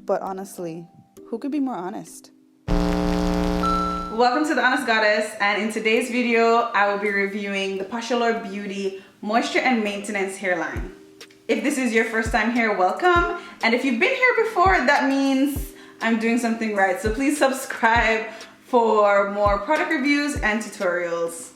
But honestly, who could be more honest? Welcome to The Honest Goddess, and in today's video I will be reviewing the Posh Allure Beauty Moisture and Maintenance Hairline. If this is your first time here, welcome, and if you've been here before, that means I'm doing something right. So please subscribe for more product reviews and tutorials.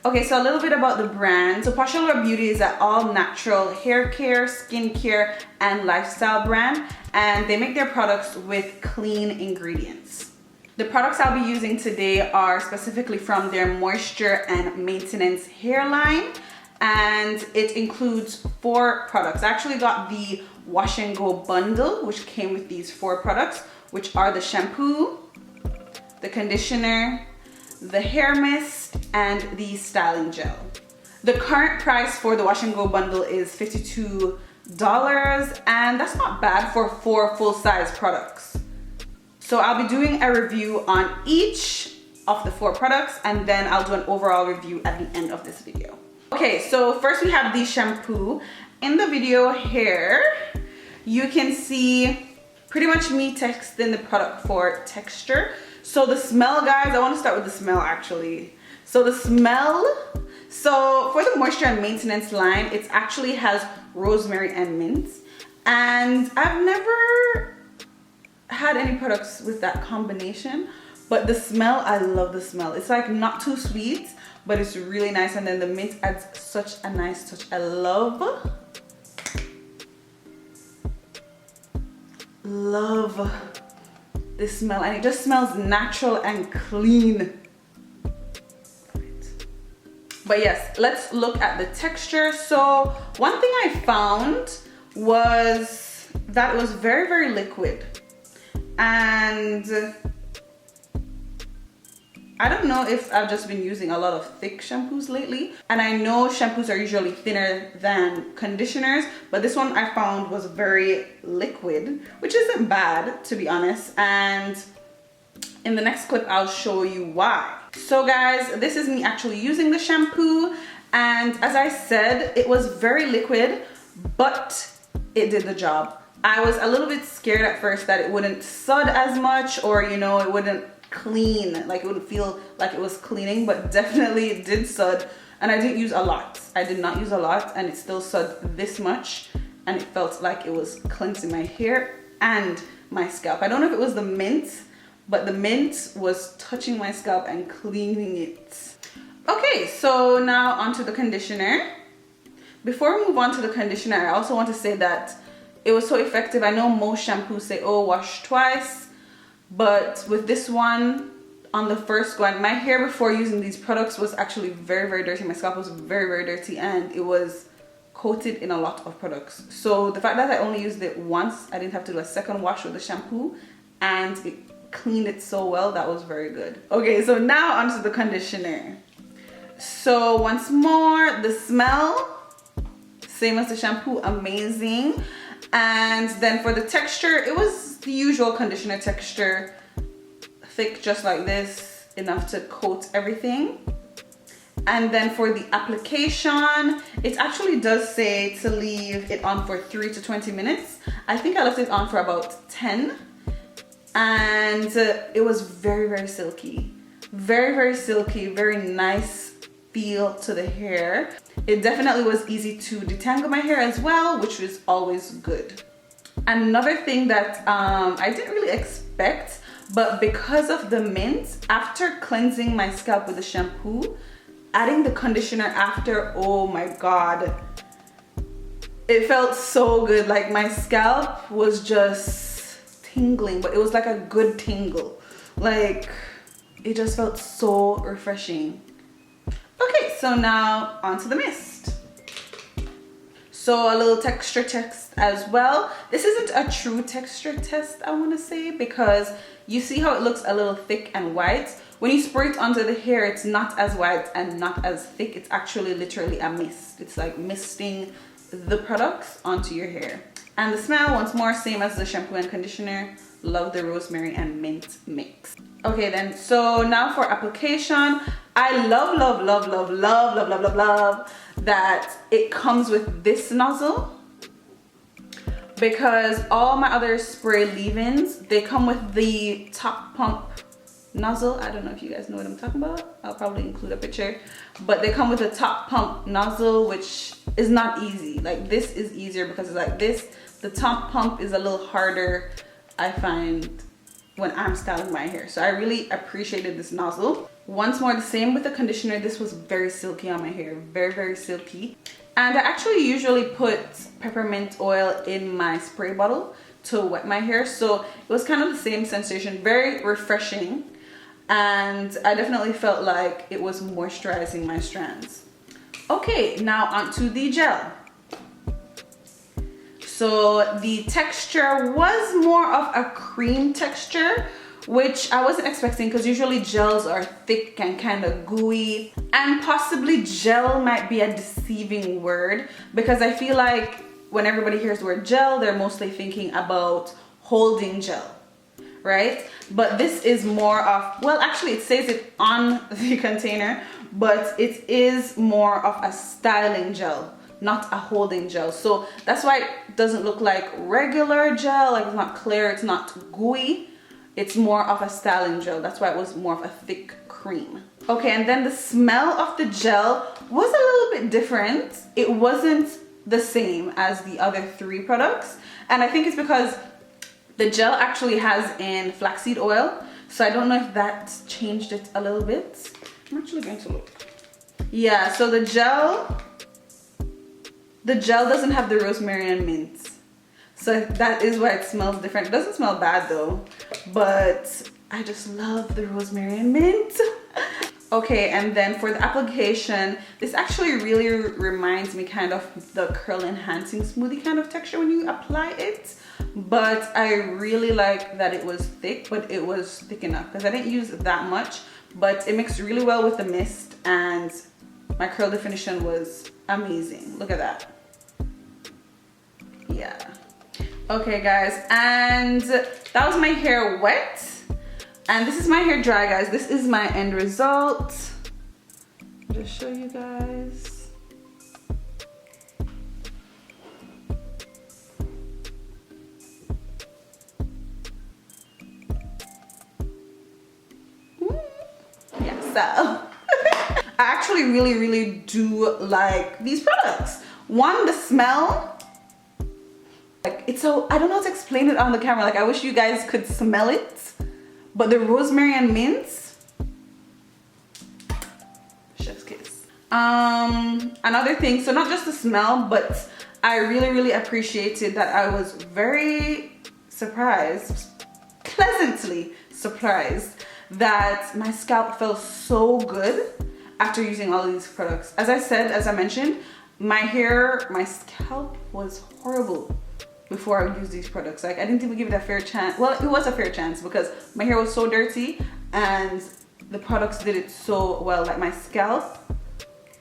Okay, so a little bit about the brand. So Posh Allure Beauty is an all-natural hair care, skin care, and lifestyle brand, and they make their products with clean ingredients. The products I'll be using today are specifically from their moisture and maintenance hairline, and it includes 4 products. I actually got the wash and go bundle, which came with these 4 products, which are the shampoo, the conditioner, the hair mist, and the styling gel. The current price for the wash and go bundle is $52, and that's not bad for 4 full-size products. So I'll be doing a review on each of the 4 products, and then I'll do an overall review at the end of this video. Okay, so first we have the shampoo. In the video here, you can see pretty much me testing the product for texture. So the smell, guys, I want to start with the smell actually. So the smell, so for the moisture and maintenance line, it actually has rosemary and mint, and I've never had any products with that combination, but the smell, I love the smell. It's like not too sweet, but it's really nice, and then the mint adds such a nice touch. I love this smell, and it just smells natural and clean. But yes, let's look at the texture. So one thing I found was that it was very, very liquid. And I don't know if I've just been using a lot of thick shampoos lately, and I know shampoos are usually thinner than conditioners, but this one I found was very liquid, which isn't bad, to be honest, and in the next clip I'll show you why. So guys, this is me actually using the shampoo, and as I said, it was very liquid, but it did the job. I was a little bit scared at first that it wouldn't sud as much, or you know, it wouldn't clean, like it wouldn't feel like it was cleaning, but definitely it did sud, and I didn't use a lot. I did not use a lot, and it still sud this much, and it felt like it was cleansing my hair and my scalp. I don't know if it was the mint, but the mint was touching my scalp and cleaning it. Okay, so now onto the conditioner. Before we move on to the conditioner, I also want to say that it was so effective. I know most shampoos say, oh, wash twice, but with this one, on the first go, and my hair before using these products was actually very, very dirty. My scalp was very, very dirty, and it was coated in a lot of products. So the fact that I only used it once, I didn't have to do a second wash with the shampoo, and it cleaned it so well, that was very good. Okay, so now onto the conditioner. So once more, the smell, same as the shampoo, amazing. And then for the texture, it was the usual conditioner texture, thick just like this, enough to coat everything. And then for the application, it actually does say to leave it on for 3 to 20 minutes. I think I left it on for about 10, and it was very, very silky. Very, very silky, very nice feel to the hair. It definitely was easy to detangle my hair as well, which was always good. Another thing that I didn't really expect, but because of the mint, after cleansing my scalp with the shampoo, adding the conditioner after, oh my god, it felt so good. Like my scalp was just tingling, but it was like a good tingle. Like it just felt so refreshing. Okay, so now onto the mist. So a little texture test as well. This isn't a true texture test, I want to say, because you see how it looks a little thick and white. When you spray it onto the hair, it's not as white and not as thick. It's actually literally a mist. It's like misting the products onto your hair. And the smell, once more, same as the shampoo and conditioner. Love the rosemary and mint mix. Okay then, so now for application. I love that it comes with this nozzle, because all my other spray leave-ins, they come with the top pump nozzle. I don't know if you guys know what I'm talking about. I'll probably include a picture, but they come with a top pump nozzle, which is not easy. Like this is easier because it's like this. The top pump is a little harder, I find, when I'm styling my hair. So I really appreciated this nozzle. Once more, the same with the conditioner. This was very silky on my hair, very, very silky. And I actually usually put peppermint oil in my spray bottle to wet my hair. So it was kind of the same sensation, very refreshing. And I definitely felt like it was moisturizing my strands. Okay, now onto the gel. So the texture was more of a cream texture, which I wasn't expecting because usually gels are thick and kind of gooey, and possibly gel might be a deceiving word because I feel like when everybody hears the word gel, they're mostly thinking about holding gel, right? But this is more of, well, actually it says it on the container, but it is more of a styling gel, not a holding gel. So that's why it doesn't look like regular gel, like it's not clear, it's not gooey. It's more of a styling gel. That's why it was more of a thick cream. Okay, and then the smell of the gel was a little bit different. It wasn't the same as the other 3 products. And I think it's because the gel actually has in flaxseed oil. So I don't know if that changed it a little bit. I'm actually going to look. Yeah, so the gel doesn't have the rosemary and mint. So that is why it smells different. It doesn't smell bad though, but I just love the rosemary and mint. Okay, and then for the application, this actually really reminds me kind of the curl enhancing smoothie kind of texture when you apply it. But I really like that it was thick, but it was thick enough because I didn't use that much, but it mixed really well with the mist and my curl definition was amazing. Look at that. Yeah. Okay guys, and that was my hair wet, and this is my hair dry, guys. This is my end result. I'll just show you guys. Yeah, so I actually really do like these products. One, the smell. Like it's so, I don't know how to explain it on the camera. Like I wish you guys could smell it, but the rosemary and mint, chef's kiss. Another thing, so not just the smell, but I really appreciated that I was very surprised, pleasantly surprised that my scalp felt so good after using all of these products. As I mentioned, my scalp was horrible before I used these products. Like I didn't even give it a fair chance. Well, it was a fair chance because my hair was so dirty and the products did it so well. Like my scalp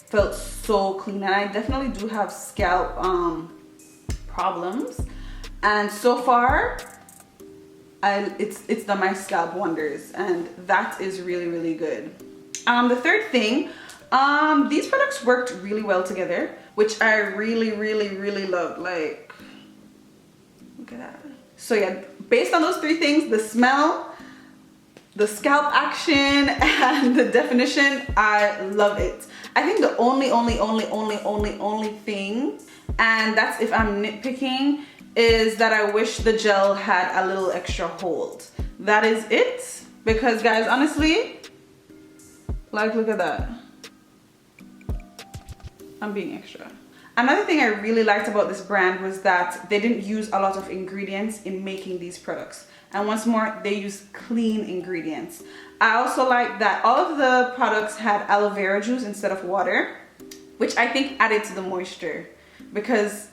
felt so clean, and I definitely do have scalp problems, and so far it's done my scalp wonders, and that is really good. The third thing, these products worked really well together, which I really loved. Like, look at that. So yeah, based on those 3 things, the smell, the scalp action, and the definition, I love it. I think the only thing, and that's if I'm nitpicking, is that I wish the gel had a little extra hold. That is it, because guys, honestly, like look at that. I'm being extra. Another thing I really liked about this brand was that they didn't use a lot of ingredients in making these products. And once more, they use clean ingredients. I also like that all of the products had aloe vera juice instead of water, which I think added to the moisture, because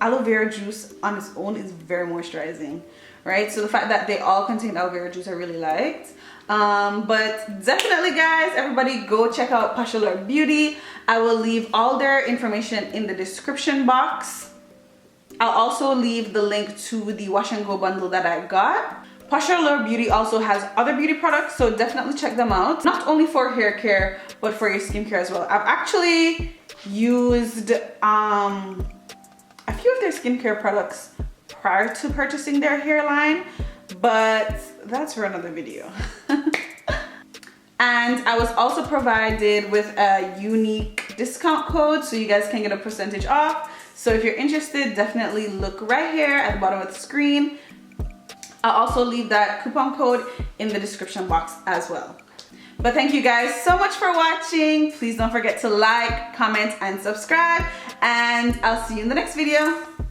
aloe vera juice on its own is very moisturizing, right? So the fact that they all contain aloe vera juice I really liked. But definitely guys, everybody go check out Posh Allure Beauty. I will leave all their information in the description box. I'll also leave the link to the wash and go bundle that I got. Posh Allure Beauty also has other beauty products, so definitely check them out. Not only for hair care, but for your skincare as well. I've actually used a few of their skincare products prior to purchasing their hairline, but that's for another video. And I was also provided with a unique discount code so you guys can get a percentage off. So if you're interested, definitely look right here at the bottom of the screen. I'll also leave that coupon code in the description box as well. But thank you guys so much for watching. Please don't forget to like, comment, and subscribe. And I'll see you in the next video.